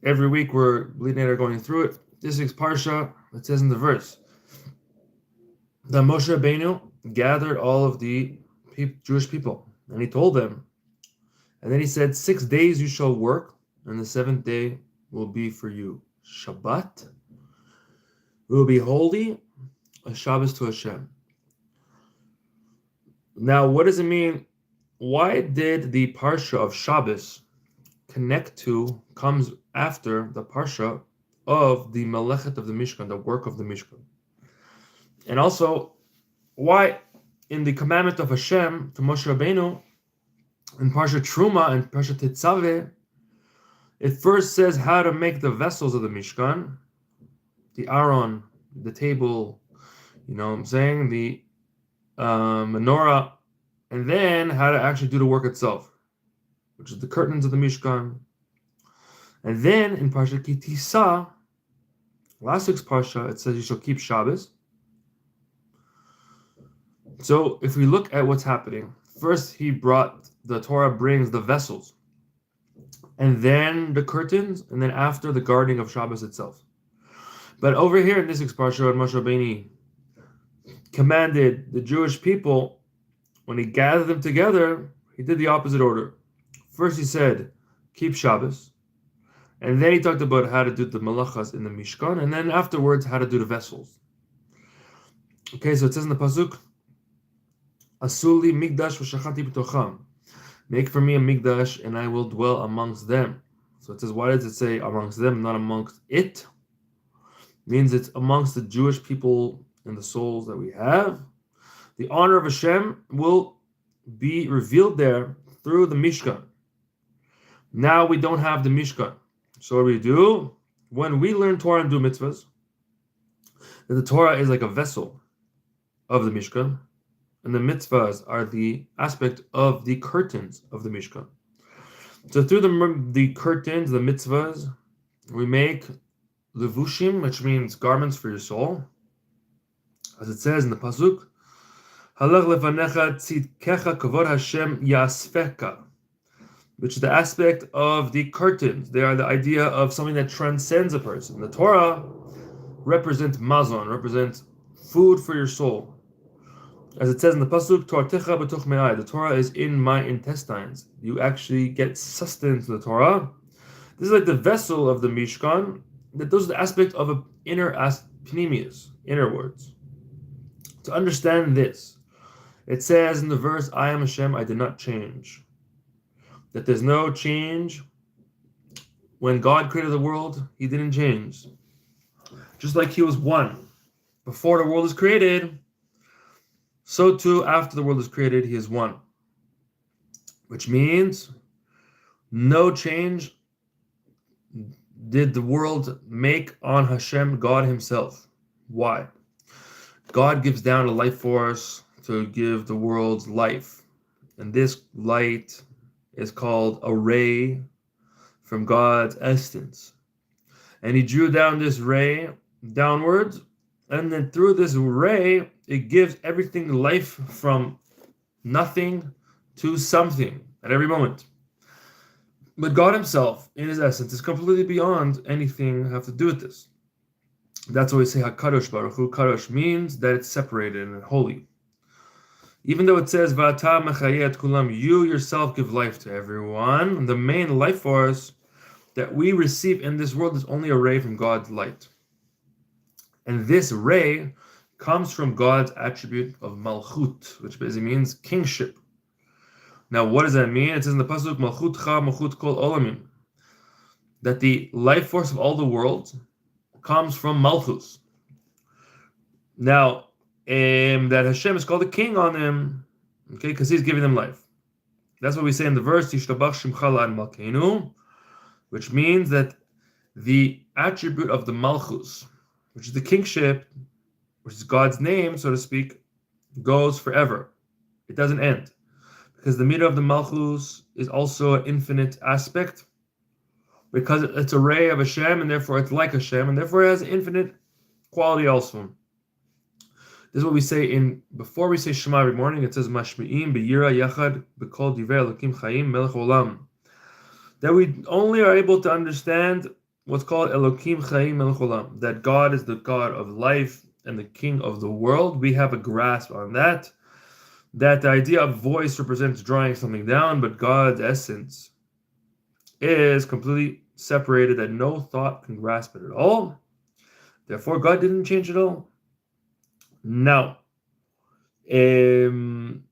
every week we're going through it. This week's Parsha, it says in the verse, that Moshe Rabbeinu gathered all of the Jewish people, and he told them, and then he said, 6 days you shall work, and the seventh day will be for you Shabbat. It will be holy, a Shabbos to Hashem. Now, what does it mean? Why did the Parsha of Shabbos comes after the Parsha of the Melechet of the Mishkan, the work of the Mishkan? And also, why in the commandment of Hashem to Moshe Rabbeinu, in Parsha Truma and Parsha Tetzaveh, it first says how to make the vessels of the Mishkan, the Aron, the table, the menorah, and then how to actually do the work itself, which is the curtains of the Mishkan. And then in Parsha Kitisa, last week's Parsha, it says you shall keep Shabbos. So if we look at what's happening, first the Torah brings the vessels, and then the curtains, and then after the guarding of Shabbos itself. But over here in this week's Parsha, Moshe Rabbeinu commanded the Jewish people, when he gathered them together, he did the opposite order. First he said, keep Shabbos, and then he talked about how to do the malachas in the Mishkan, and then afterwards how to do the vessels. Okay, so it says in the Pasuk, Asuli migdash v'shachati b'tocham. Make for me a migdash, and I will dwell amongst them. So it says, why does it say amongst them, not amongst it? It means it's amongst the Jewish people and the souls that we have. The honor of Hashem will be revealed there through the Mishkan. Now we don't have the Mishkan. So what do? When we learn Torah and do mitzvahs, that the Torah is like a vessel of the Mishkan, and the mitzvahs are the aspect of the curtains of the Mishkan. So through the curtains, the mitzvahs, we make levushim, which means garments for your soul. As it says in the Pasuk, Halach lefanecha tzidkecha kavod Hashem yasfeka, which is the aspect of the curtains. They are the idea of something that transcends a person. The Torah represents mazon, represents food for your soul. As it says in the Pasuk, Tortecha b'toch me'ai, the Torah is in my intestines. You actually get sustenance in the Torah. This is like the vessel of the Mishkan, that those are the aspect of an inner pnimius, inner words. To understand this, it says in the verse, I am Hashem, I did not change. That there's no change. When God created the world, he didn't change. Just like he was one before the world is created, so too after the world is created, he is one. Which means no change did the world make on Hashem, God himself. Why? God gives down a life force to give the world life. And this light is called a ray from God's essence. And he drew down this ray downwards, and then through this ray, it gives everything life from nothing to something at every moment. But God himself, in his essence, is completely beyond anything have to do with this. That's why we say HaKadosh Baruch Hu. Kadosh means that it's separated and holy. Even though it says, V'ata mechayeh et kulam, you yourself give life to everyone, the main life force that we receive in this world is only a ray from God's light. And this ray comes from God's attribute of malchut, which basically means kingship. Now, what does that mean? It says in the Pasuk, Malchut cha, malchut kol olamim, that the life force of all the world comes from Malchus. Now, that Hashem is called a king on him, okay, because he's giving them life. That's what we say in the verse, Yishtabach Shimcha La'ad Malkeinu, which means that the attribute of the Malchus, which is the kingship, which is God's name, so to speak, goes forever. It doesn't end. Because the midah of the Malchus is also an infinite aspect, because it's a ray of Hashem, and therefore it's like Hashem, and therefore it has infinite quality also. This is what we say before we say Shema every morning. It says, Mashmi'im b'yira yachad b'kol divrei Elokim chayim melech olam. That we only are able to understand what's called Elokim Chaim Melech Olam, that God is the God of life and the King of the world. We have a grasp on that. That the idea of voice represents drawing something down, but God's essence is completely separated, that no thought can grasp it at all. Therefore, God didn't change at all. Now, when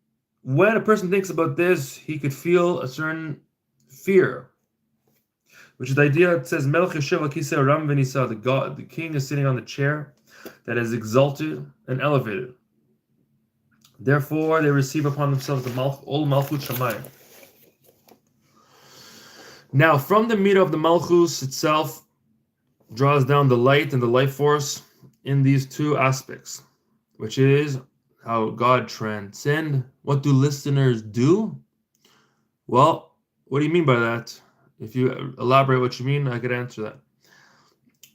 a person thinks about this, he could feel a certain fear, which is the idea. It says, Melech Yoshev al Kisei Ram v'Nisa, the God, the king is sitting on the chair that is exalted and elevated. Therefore, they receive upon themselves the Ol Malchut Shamayim. Now, from the meter of the Malchus itself draws down the light and the life force in these two aspects, which is how God transcends. What do listeners do? Well, what do you mean by that? If you elaborate what you mean, I could answer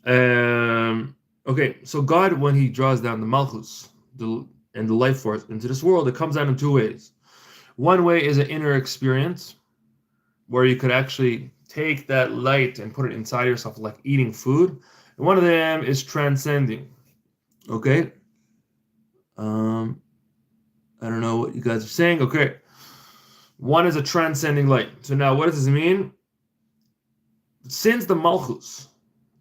that. Okay, so God, when he draws down the Malchus and the life force into this world, it comes out in two ways. One way is an inner experience, where you could actually take that light and put it inside yourself, like eating food. And one of them is transcending. Okay? I don't know what you guys are saying. Okay. One is a transcending light. So now what does this mean? Since the Malchus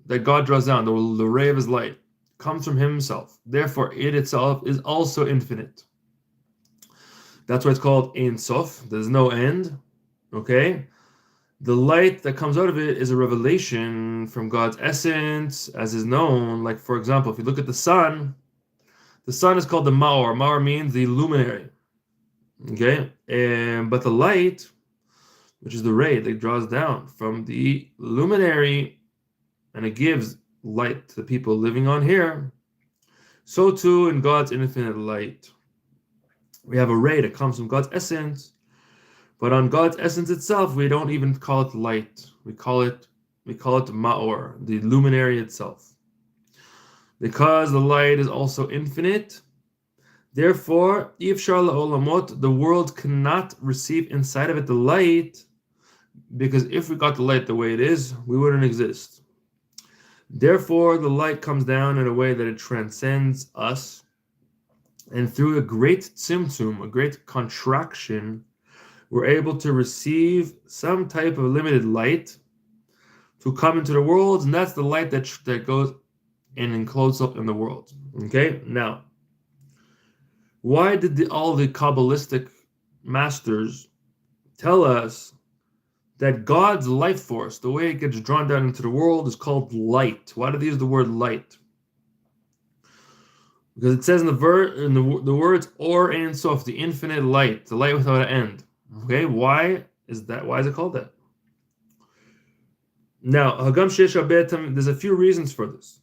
that God draws down, the ray of his light, comes from himself, therefore it itself is also infinite. That's why it's called Ein Sof. There's no end. Okay? The light that comes out of it is a revelation from God's essence, as is known. Like, for example, if you look at the sun is called the Maor. Maor means the luminary. Okay? But the light, which is the ray that draws down from the luminary, and it gives light to the people living on here, so too in God's infinite light. We have a ray that comes from God's essence, but on God's essence itself, we don't even call it light. We call it Ma'or, the luminary itself. Because the light is also infinite, therefore, Yifshar la'olamot, the world cannot receive inside of it the light, because if we got the light the way it is, we wouldn't exist. Therefore, the light comes down in a way that it transcends us, and through a great tzimtzum, a great contraction, we're able to receive some type of limited light to come into the world, and that's the light that goes and encloses up in the world. Okay? Now, why did all the Kabbalistic masters tell us that God's life force, the way it gets drawn down into the world, is called light? Why do they use the word light? Because it says in the words Or Ein Sof, the infinite light, the light without an end. Okay, why is that? Why is it called that? Now, there's a few reasons for this.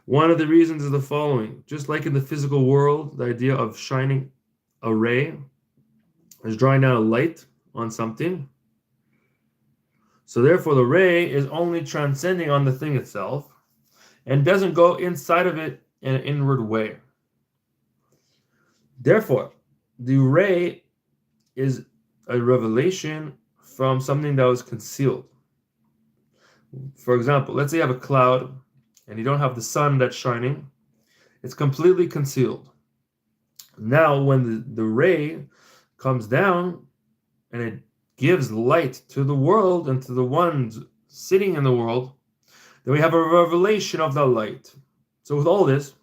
One of the reasons is the following. Just like in the physical world, the idea of shining a ray is drawing down a light on something. So therefore, the ray is only transcending on the thing itself and doesn't go inside of it in an inward way. Therefore, the ray is a revelation from something that was concealed. For example, let's say you have a cloud and you don't have the sun that's shining. It's completely concealed. Now, when the ray comes down and it gives light to the world and to the ones sitting in the world, then we have a revelation of that light. So with all this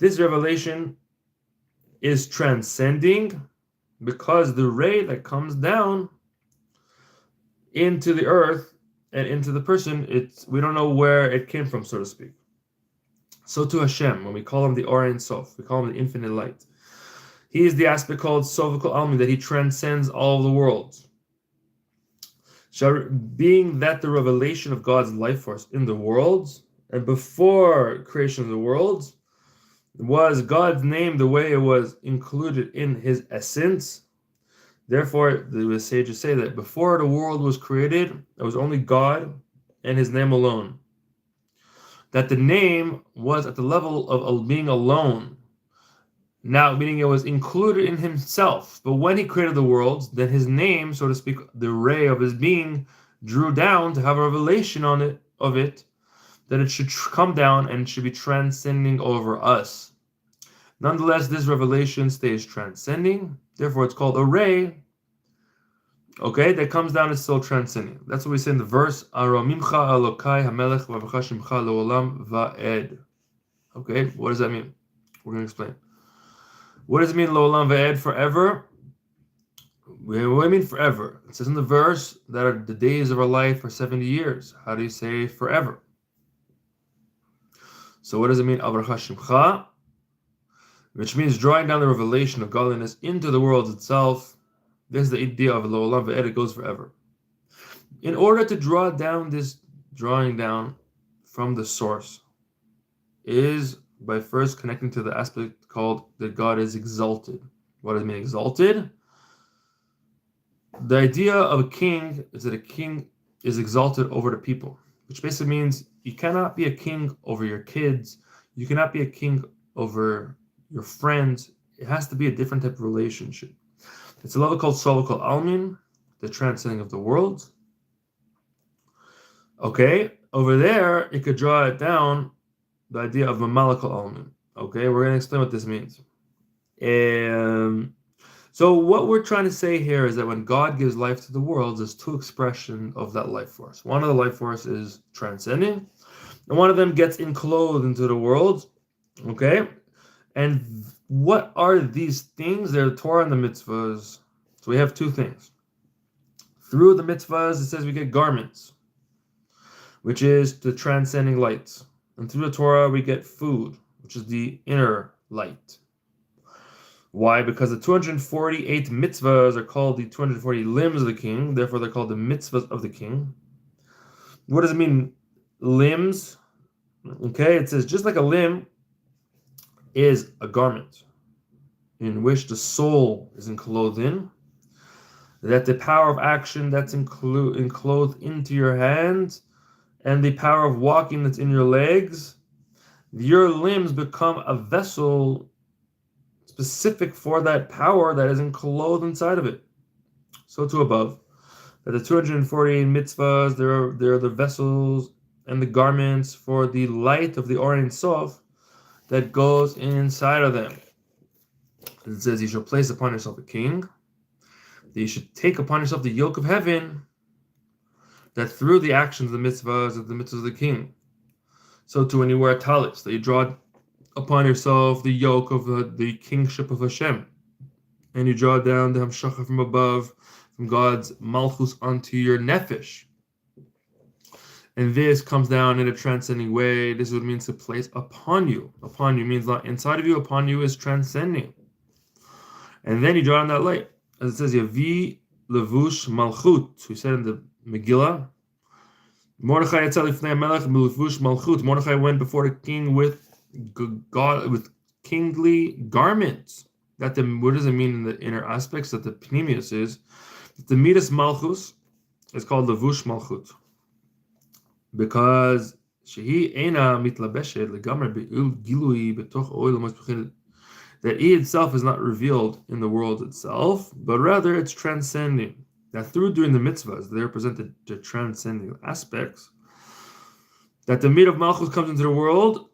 revelation is transcending, because the ray that comes down into the earth and into the person, we don't know where it came from, so to speak. So to Hashem, when we call him the Or Ein Sof, we call him the infinite light. He is the aspect called Sovukal Almi, that he transcends all the worlds. Being that the revelation of God's life force in the worlds, and before creation of the worlds, was God's name the way it was included in his essence. Therefore, the sages say that before the world was created, it was only God and his name alone. That the name was at the level of being alone. Now, meaning it was included in himself. But when he created the worlds, then his name, so to speak, the ray of his being, drew down to have a revelation of it, that it should come down and should be transcending over us. Nonetheless, this revelation stays transcending. Therefore, it's called a ray. Okay, that comes down is still transcending. That's what we say in the verse. Aromimcha Elokai Hamelech Vavachashimcha Leolam Va'ed. Okay, what does that mean? We're going to explain. What does it mean, Leolam Va'ed, forever? What do I mean forever? It says in the verse that the days of our life are 70 years. How do you say forever? So what does it mean, Avrachashimcha? Which means drawing down the revelation of godliness into the world itself. This is the idea of Leolam Va'ed, it goes forever. In order to draw down this drawing down from the source is by first connecting to the aspect called that God is exalted. What does it mean, exalted? The idea of a king is that a king is exalted over the people, which basically means you cannot be a king over your kids. You cannot be a king over your friends. It has to be a different type of relationship. It's a level called Solokol Almin, the transcending of the world. Okay, over there, you could draw it down, the idea of Mamalakal Almin. Okay, we're going to explain what this means. So what we're trying to say here is that when God gives life to the world, there's two expressions of that life force. One of the life force is transcending, and one of them gets enclosed into the world. Okay, and what are these things? They're the Torah and the mitzvahs. So we have two things. Through the mitzvahs, it says we get garments, which is the transcending light. And through the Torah, we get food, which is the inner light. Why? Because the 248 mitzvahs are called the 240 limbs of the king. Therefore, they're called the mitzvahs of the king. What does it mean, limbs? Okay, it says just like a limb is a garment in which the soul is enclosed in, that the power of action that's enclosed into your hands and the power of walking that's in your legs, your limbs become a vessel specific for that power that is enclosed inside of it. So too above, that the 248 mitzvahs, they're the vessels and the garments for the light of the Or Ein Sof that goes inside of them. It says you shall place upon yourself a king, that you should take upon yourself the yoke of heaven, that through the actions of the mitzvahs of the king. So too when you wear a talis, that you draw upon yourself the yoke of the kingship of Hashem, and you draw down the hamshacha from above, from God's malchus onto your nefesh. And this comes down in a transcending way. This is what it means to place upon you. Upon you means not inside of you. Upon you is transcending. And then you draw on that light. As it says, Yavi levush malchut. We said in the Megillah, Mordechai yatza lifnei hamelech levush malchut. Mordechai went before the king with kingly garments. What does it mean in the inner aspects? That the pnimius is that the midas malchus is called levush malchut, because shehi eina mitlabeshet legamar be'ul gilui betoch oil maspuchin, that he itself is not revealed in the world itself, but rather it's transcending. That through doing the mitzvahs, they represent the transcending aspects. That the meat of malchus comes into the world.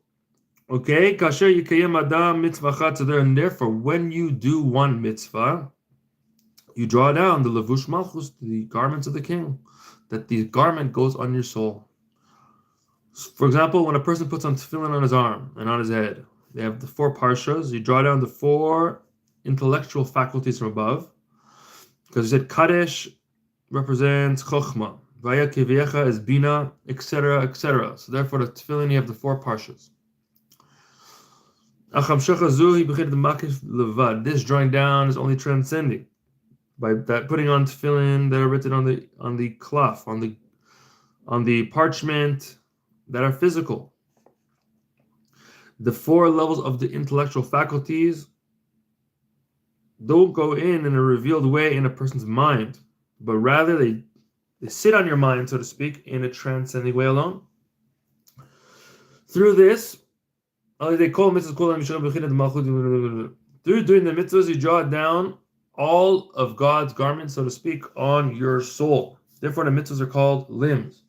Okay, kasher yikayem adam mitzvah chatzader, and therefore when you do one mitzvah, you draw down the levush malchus, the garments of the king, that the garment goes on your soul. For example, when a person puts on tefillin on his arm and on his head, they have the four parshas. You draw down the four intellectual faculties from above, because you said Kadesh represents Chokhmah, Vaya Kivyecha is Bina, etc., etc. So therefore, the tefillin, you have the four parshas. This drawing down is only transcending by that putting on tefillin that are written on the cloth, on the parchment, that are physical. The four levels of the intellectual faculties don't go in a revealed way in a person's mind, but rather they sit on your mind, so to speak, in a transcending way alone. Through this, they call mitzvahs. Through doing the mitzvahs, you draw down all of God's garments, so to speak, on your soul. Therefore, the mitzvahs are called limbs.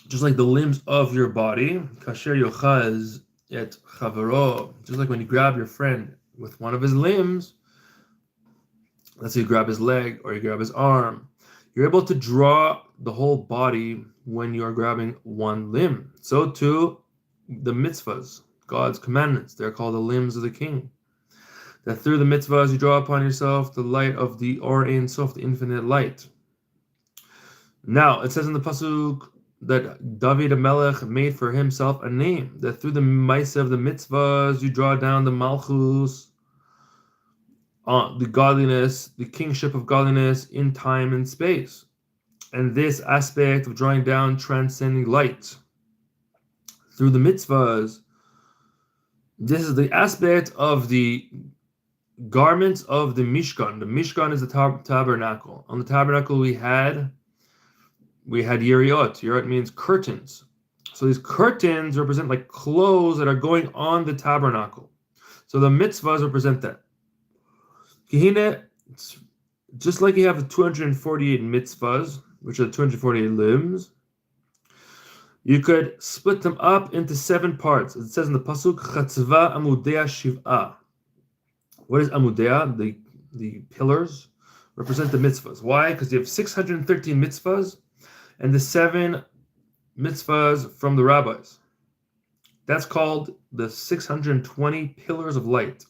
Just like the limbs of your body, kasher yochaz et chavero, just like when you grab your friend with one of his limbs, let's say you grab his leg or you grab his arm, you're able to draw the whole body when you are grabbing one limb. So too, the mitzvahs, God's commandments, they're called the limbs of the king. That through the mitzvahs you draw upon yourself the light of the Or Ein Sof, the infinite light. Now, it says in the Pasuk that David HaMelech made for himself a name, that through the Maaseh of the mitzvahs you draw down the Malchus, the godliness, the kingship of godliness in time and space. And this aspect of drawing down transcending light through the mitzvahs, this is the aspect of the garments of the Mishkan. The Mishkan is the tabernacle. On the tabernacle we had Yeriot. Yeriot means curtains. So these curtains represent like clothes that are going on the tabernacle. So the mitzvahs represent that. Kihine, just like you have the 248 mitzvahs, which are the 248 limbs, you could split them up into 7 parts. It says in the Pasuk, Chatzva Amudea Shiv'ah. What is Amudea? The pillars represent the mitzvahs. Why? Because you have 613 mitzvahs and the 7 mitzvahs from the rabbis. That's called the 620 pillars of light.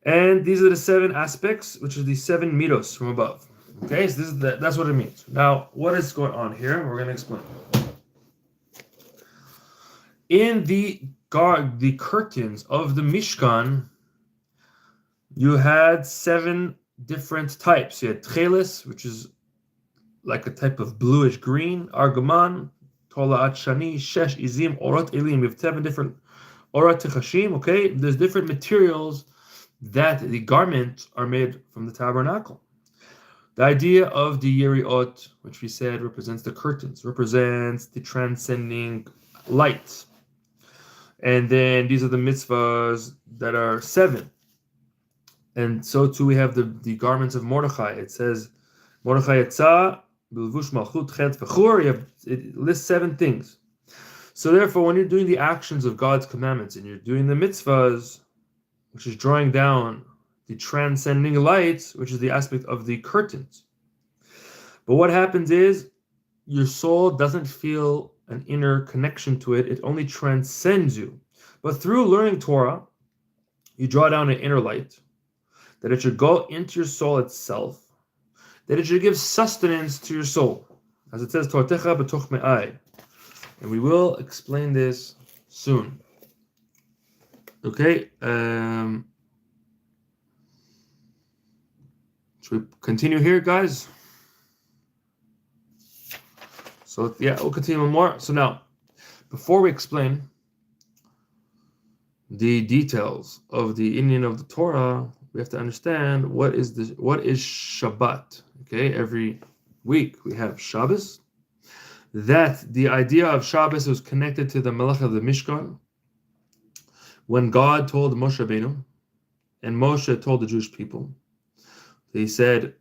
And these are the 7 aspects, which are the 7 midos from above. Okay, so that's what it means. Now, what is going on here? We're going to explain. In the curtains of the Mishkan, you had 7 different types. You had tchelis, which is like a type of bluish green, argaman, tola shani, shesh, izim, orot elim. You have 7 different orot techashim. Okay, there's different materials that the garments are made from the tabernacle. The idea of the Yeriot, which we said represents the curtains, represents the transcending light. And then these are the mitzvahs that are 7. And so too we have the garments of Mordechai. It says, Mordechai Yatza, Bilvush Malchut Chet V'chur. It lists 7 things. So therefore, when you're doing the actions of God's commandments and you're doing the mitzvahs, which is drawing down the transcending lights, which is the aspect of the curtains. But what happens is your soul doesn't feel an inner connection to it. It only transcends you. But through learning Torah, you draw down an inner light, that it should go into your soul itself, that it should give sustenance to your soul. As it says, Tortecha b'toch me'ai. And we will explain this soon. Okay, should we continue here, guys? So yeah, we'll continue more. So now, before we explain the details of the Indian of the Torah, we have to understand what is Shabbat. Okay, every week we have Shabbos. That the idea of Shabbos was connected to the Melech of the Mishkan. When God told Moshe Rabbeinu, and Moshe told the Jewish people, he said,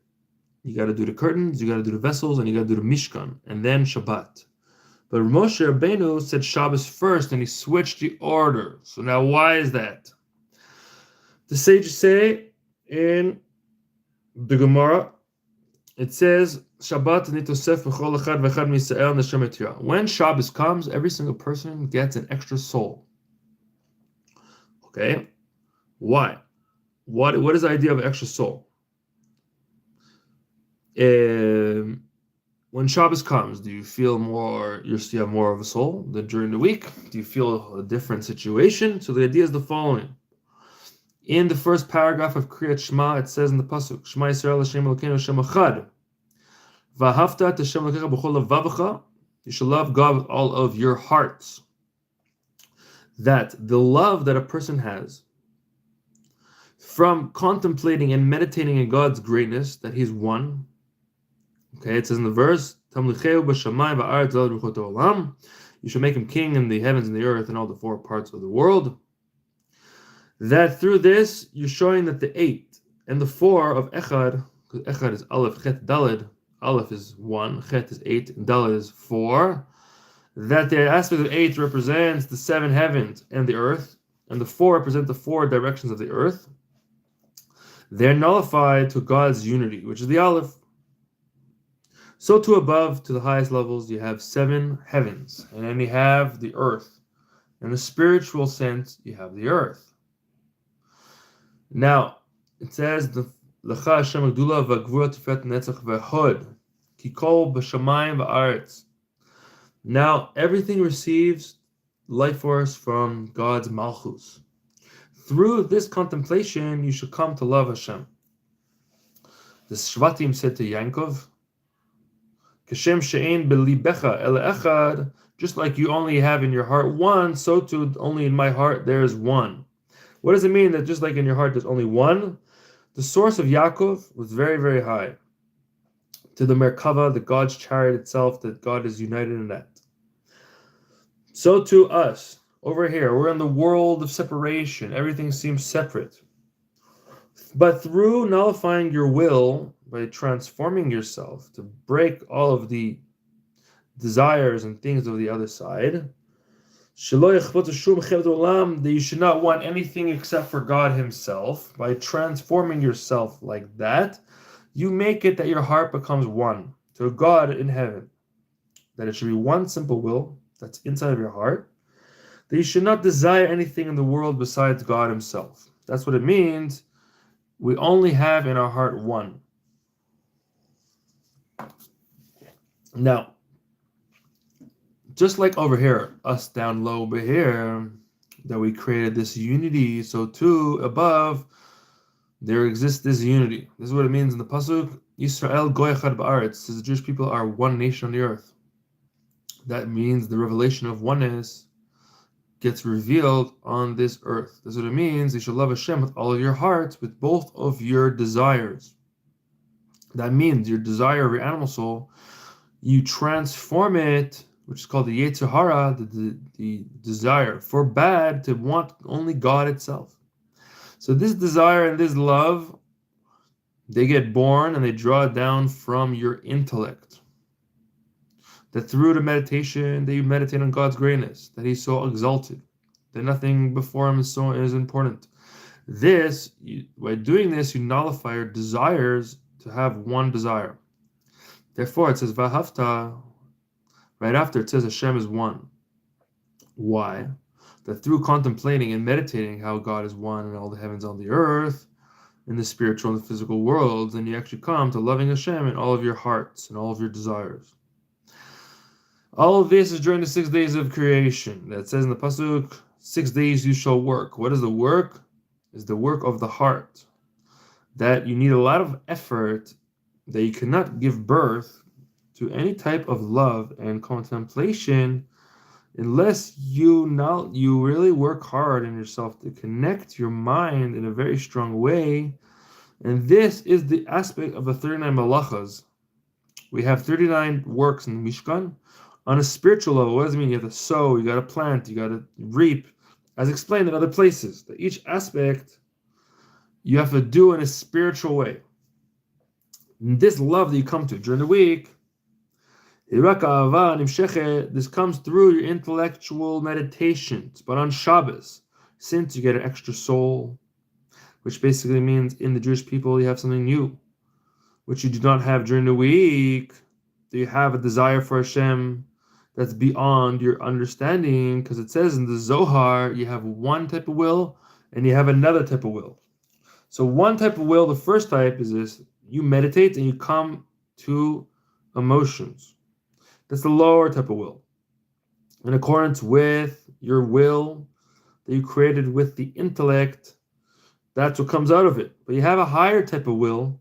you got to do the curtains, you got to do the vessels, and you got to do the Mishkan, and then Shabbat. But Moshe Rabbeinu said Shabbos first, and he switched the order. So now why is that? The sages say in the Gemara, it says, Shabbat nitosef b'chol echad v'echad mi'Yisrael neshem etira. When Shabbos comes, every single person gets an extra soul. Okay, why? What is the idea of extra soul? When Shabbos comes, do you feel more? You have more of a soul than during the week? Do you feel a different situation? So the idea is the following: in the first paragraph of Kriyat Shema, it says in the pasuk, Shema Yisrael Hashem Elokeinu Hashem Echad, V'ahavta et Hashem Elokecha b'chol levavecha. You shall love God with all of your hearts. That the love that a person has from contemplating and meditating in God's greatness, that He's one. Okay, it says in the verse, you should make Him king in the heavens and the earth and all the 4 parts of the world. That through this, you're showing that the 8 and the 4 of Echad because Echad is Aleph, Chet, Daled. Aleph is 1, Chet is 8, and Daled is 4. That the aspect of 8 represents the 7 heavens and the earth, and the 4 represent the 4 directions of the earth. They're nullified to God's unity, which is the Aleph. So too above, to the highest levels, you have 7 heavens, and then you have the earth. In the spiritual sense, you have the earth. Now, it says, L'cha Hashem Agdula v'gvura tiferet netzach v'hod, ki kol b'shamayim v'aretz. Now, everything receives life force from God's Malchus. Through this contemplation, you should come to love Hashem. The Shvatim said to Yaakov, Kashem she'ein belibecha ele echad, just like you only have in your heart one, so too only in my heart there is one. What does it mean that just like in your heart there's only one? The source of Yaakov was very, very high. To the Merkava, the God's chariot itself, that God is united in that. So to us, over here, we're in the world of separation. Everything seems separate. But through nullifying your will, by transforming yourself to break all of the desires and things of the other side, that you should not want anything except for God Himself. By transforming yourself like that, you make it that your heart becomes one to God in heaven. That it should be one simple will that's inside of your heart. That you should not desire anything in the world besides God Himself. That's what it means. We only have in our heart one. Now, just like over here, us down low over here, that we created this unity, so too above, there exists this unity. This is what it means in the Pasuk, Yisrael goy echad ba'aretz, says the Jewish people are one nation on the earth. That means the revelation of oneness gets revealed on this earth. That's what it means. You should love Hashem with all of your heart, with both of your desires. That means your desire of your animal soul, you transform it, which is called the Yetzer Hara, the desire for bad, to want only God itself. So this desire and this love, they get born and they draw down from your intellect. That through the meditation, that you meditate on God's greatness, that He's so exalted, that nothing before Him is important. By doing this, you nullify your desires to have one desire. Therefore, it says, Vahafta, right after it says Hashem is one. Why? That through contemplating and meditating how God is one in all the heavens and the earth, in the spiritual and the physical worlds, then you actually come to loving Hashem in all of your hearts and all of your desires. All of this is during the 6 days of creation. That says in the Pasuk, 6 days you shall work. What is the work? It's the work of the heart. That you need a lot of effort, that you cannot give birth to any type of love and contemplation unless you really work hard in yourself to connect your mind in a very strong way. And this is the aspect of the 39 malachas. We have 39 works in the Mishkan. On a spiritual level, what does it mean? You have to sow, you got to plant, you got to reap, as explained in other places. That each aspect you have to do in a spiritual way. And this love that you come to during the week, this comes through your intellectual meditations. But on Shabbos, since you get an extra soul, which basically means in the Jewish people you have something new, which you do not have during the week, that you have a desire for Hashem that's beyond your understanding, because it says in the Zohar, you have one type of will and you have another type of will. So one type of will, the first type is this, you meditate and you come to emotions. That's the lower type of will. In accordance with your will that you created with the intellect, that's what comes out of it. But you have a higher type of will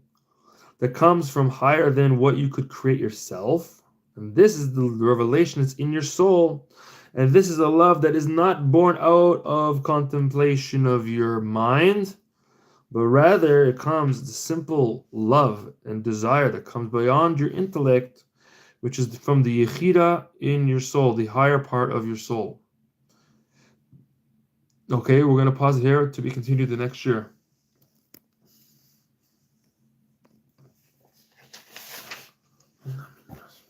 that comes from higher than what you could create yourself. And this is the revelation that's in your soul. And this is a love that is not born out of contemplation of your mind, but rather it comes the simple love and desire that comes beyond your intellect, which is from the Yechida in your soul, the higher part of your soul. Okay, we're going to pause here to be continued the next year.